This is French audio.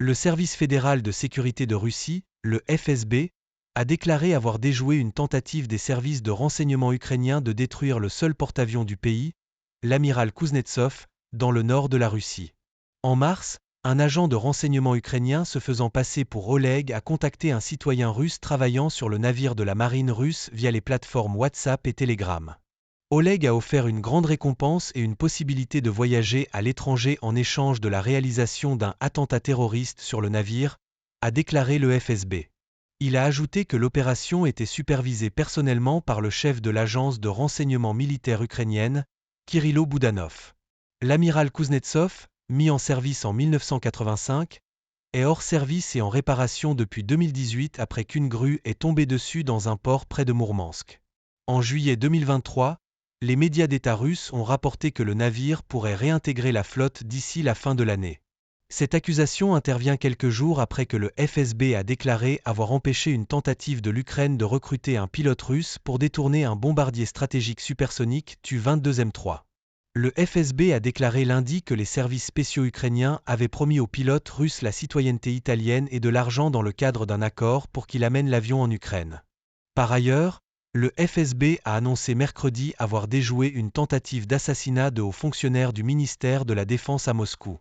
Le Service fédéral de sécurité de Russie, le FSB, a déclaré avoir déjoué une tentative des services de renseignement ukrainiens de détruire le seul porte-avions du pays, l'amiral Kuznetsov, dans le nord de la Russie. En mars, un agent de renseignement ukrainien se faisant passer pour Oleg a contacté un citoyen russe travaillant sur le navire de la marine russe via les plateformes WhatsApp et Telegram. Oleg a offert une grande récompense et une possibilité de voyager à l'étranger en échange de la réalisation d'un attentat terroriste sur le navire, a déclaré le FSB. Il a ajouté que l'opération était supervisée personnellement par le chef de l'agence de renseignement militaire ukrainienne, Kirilo Boudanov. L'amiral Kuznetsov, mis en service en 1985, est hors service et en réparation depuis 2018 après qu'une grue est tombée dessus dans un port près de Mourmansk. En juillet 2023, les médias d'État russes ont rapporté que le navire pourrait réintégrer la flotte d'ici la fin de l'année. Cette accusation intervient quelques jours après que le FSB a déclaré avoir empêché une tentative de l'Ukraine de recruter un pilote russe pour détourner un bombardier stratégique supersonique Tu-22M3. Le FSB a déclaré lundi que les services spéciaux ukrainiens avaient promis au pilote russe la citoyenneté italienne et de l'argent dans le cadre d'un accord pour qu'il amène l'avion en Ukraine. Par ailleurs, le FSB a annoncé mercredi avoir déjoué une tentative d'assassinat de hauts fonctionnaires du ministère de la Défense à Moscou.